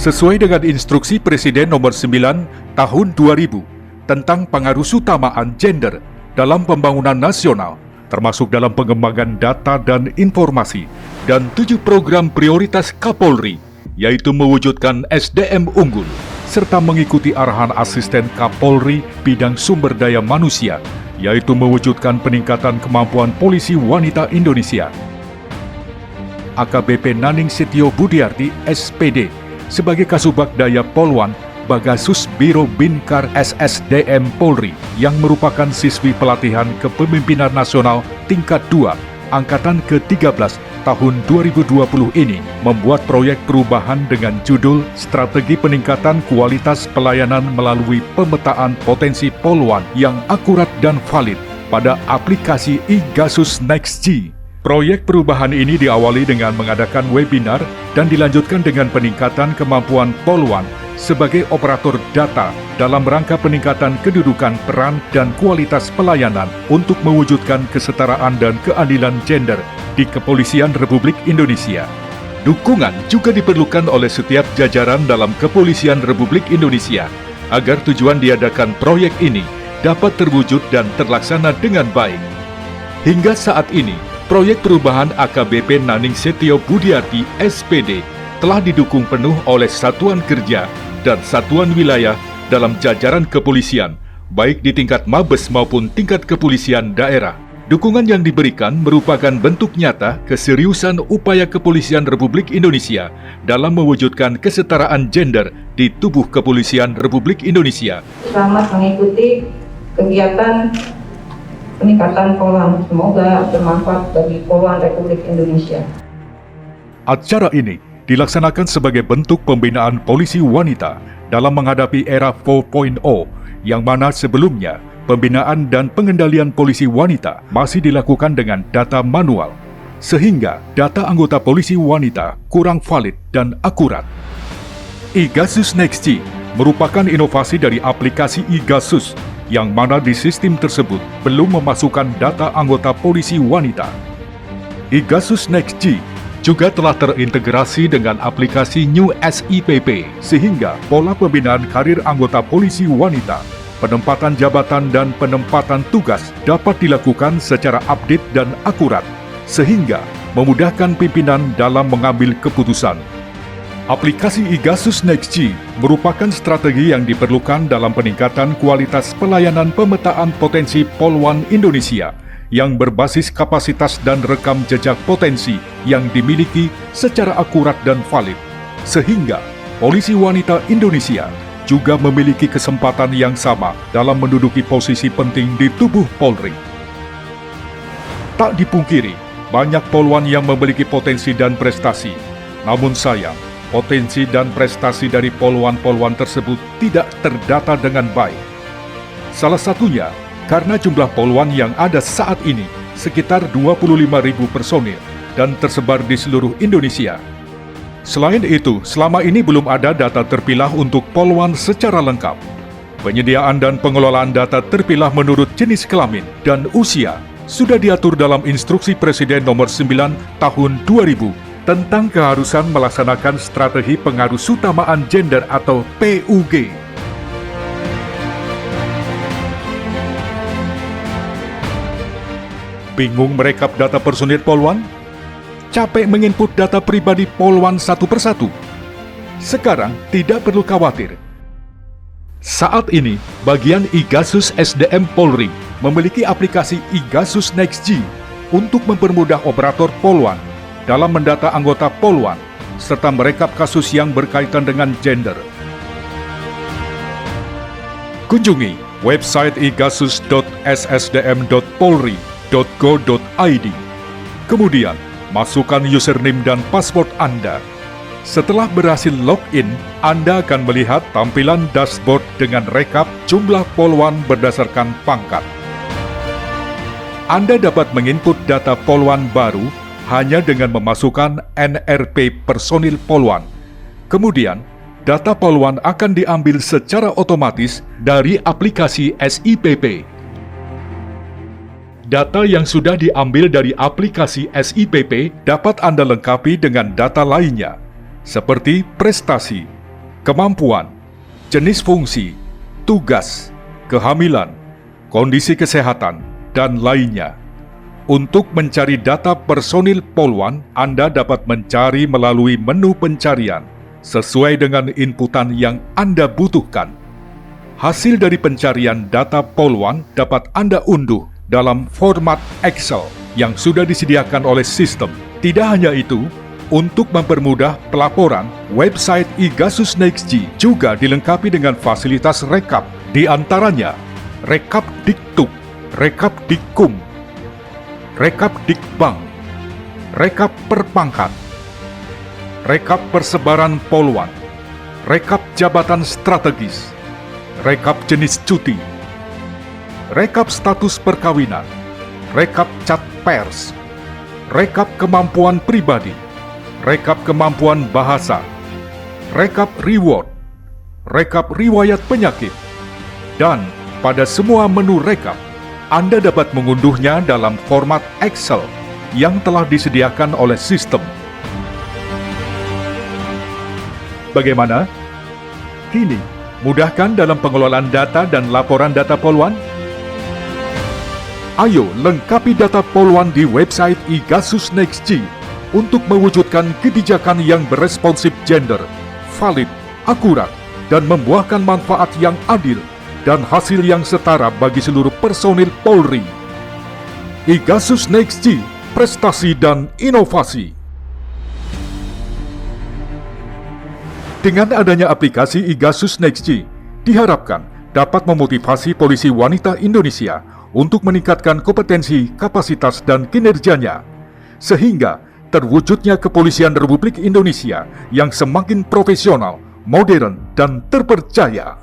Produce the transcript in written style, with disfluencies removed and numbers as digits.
Sesuai dengan instruksi Presiden nomor 9 tahun 2000 tentang pengharusutamaan gender dalam pembangunan nasional, termasuk dalam pengembangan data dan informasi, dan 7 program prioritas Kapolri, yaitu mewujudkan SDM unggul, serta mengikuti arahan asisten Kapolri bidang sumber daya manusia, yaitu mewujudkan peningkatan kemampuan polisi wanita Indonesia. AKBP Naning Setio Budiarti, SPD, sebagai Kasubag Daya Polwan Bagasus Biro Binkar SSDM Polri yang merupakan siswi pelatihan kepemimpinan nasional tingkat 2 Angkatan ke-13 tahun 2020 ini membuat proyek perubahan dengan judul Strategi Peningkatan Kualitas Pelayanan Melalui Pemetaan Potensi Polwan yang Akurat dan Valid pada aplikasi iGasus NextG. Proyek perubahan ini diawali dengan mengadakan webinar dan dilanjutkan dengan peningkatan kemampuan Polwan sebagai operator data dalam rangka peningkatan kedudukan peran dan kualitas pelayanan untuk mewujudkan kesetaraan dan keadilan gender di Kepolisian Republik Indonesia. Dukungan juga diperlukan oleh setiap jajaran dalam Kepolisian Republik Indonesia agar tujuan diadakan proyek ini dapat terwujud dan terlaksana dengan baik. Hingga saat ini, proyek perubahan AKBP Naning Setio Budiarti SPD telah didukung penuh oleh satuan kerja dan satuan wilayah dalam jajaran kepolisian, baik di tingkat Mabes maupun tingkat kepolisian daerah. Dukungan yang diberikan merupakan bentuk nyata keseriusan upaya Kepolisian Republik Indonesia dalam mewujudkan kesetaraan gender di tubuh Kepolisian Republik Indonesia. Selamat mengikuti kegiatan peningkatan Polwan. Semoga bermanfaat bagi Polwan Republik Indonesia. Acara ini dilaksanakan sebagai bentuk pembinaan polisi wanita dalam menghadapi era 4.0 yang mana sebelumnya pembinaan dan pengendalian polisi wanita masih dilakukan dengan data manual, sehingga data anggota polisi wanita kurang valid dan akurat. iGasus NextG merupakan inovasi dari aplikasi iGasus yang mana di sistem tersebut belum memasukkan data anggota polisi wanita. iGasus NextG juga telah terintegrasi dengan aplikasi New SIPP, sehingga pola pembinaan karir anggota polisi wanita, penempatan jabatan dan penempatan tugas dapat dilakukan secara update dan akurat, sehingga memudahkan pimpinan dalam mengambil keputusan. Aplikasi iGasus NextG merupakan strategi yang diperlukan dalam peningkatan kualitas pelayanan pemetaan potensi Polwan Indonesia yang berbasis kapasitas dan rekam jejak potensi yang dimiliki secara akurat dan valid, sehingga polisi wanita Indonesia juga memiliki kesempatan yang sama dalam menduduki posisi penting di tubuh Polri. Tak dipungkiri, banyak polwan yang memiliki potensi dan prestasi, namun sayang, potensi dan prestasi dari polwan-polwan tersebut tidak terdata dengan baik. Salah satunya karena jumlah polwan yang ada saat ini sekitar 25.000 personil dan tersebar di seluruh Indonesia. Selain itu, selama ini belum ada data terpilah untuk polwan secara lengkap. Penyediaan dan pengelolaan data terpilah menurut jenis kelamin dan usia sudah diatur dalam Instruksi Presiden nomor 9 tahun 2000 tentang keharusan melaksanakan strategi pengharusutamaan gender atau PUG. Bingung merekap data personil Polwan? Capek menginput data pribadi Polwan satu persatu? Sekarang tidak perlu khawatir. Saat ini, bagian iGasus SDM Polri memiliki aplikasi iGasus NextG untuk mempermudah operator Polwan dalam mendata anggota Polwan serta merekap kasus yang berkaitan dengan gender. Kunjungi website igasus.ssdm.polri.go.id. Kemudian, masukkan username dan password Anda. Setelah berhasil login, Anda akan melihat tampilan dashboard dengan rekap jumlah polwan berdasarkan pangkat. Anda dapat menginput data polwan baru hanya dengan memasukkan NRP personil polwan. Kemudian, data polwan akan diambil secara otomatis dari aplikasi SIPP. Data yang sudah diambil dari aplikasi SIPP dapat Anda lengkapi dengan data lainnya, seperti prestasi, kemampuan, jenis fungsi, tugas, kehamilan, kondisi kesehatan, dan lainnya. Untuk mencari data personil Polwan, Anda dapat mencari melalui menu pencarian sesuai dengan inputan yang Anda butuhkan. Hasil dari pencarian data Polwan dapat Anda unduh dalam format Excel yang sudah disediakan oleh sistem. Tidak hanya itu, untuk mempermudah pelaporan, website iGasus NextG juga dilengkapi dengan fasilitas rekap, di antaranya Rekap Diktub, Rekap Dikum, Rekap Dikbang, Rekap Perpangkat, Rekap Persebaran Polwan, Rekap Jabatan Strategis, Rekap Jenis Cuti, Rekap Status Perkawinan, Rekap Cat Pers, Rekap Kemampuan Pribadi, Rekap Kemampuan Bahasa, Rekap Reward, Rekap Riwayat Penyakit, dan pada semua menu rekap, Anda dapat mengunduhnya dalam format Excel yang telah disediakan oleh sistem. Bagaimana? Kini, mudahkan dalam pengelolaan data dan laporan data Polwan? Ayo lengkapi data Polwan di website iGasus NextG untuk mewujudkan kebijakan yang beresponsif gender, valid, akurat, dan membuahkan manfaat yang adil dan hasil yang setara bagi seluruh personil Polri. iGasus NextG, prestasi dan inovasi. Dengan adanya aplikasi iGasus NextG, diharapkan dapat memotivasi polisi wanita Indonesia untuk meningkatkan kompetensi, kapasitas, dan kinerjanya, sehingga terwujudnya kepolisian Republik Indonesia yang semakin profesional, modern, dan terpercaya.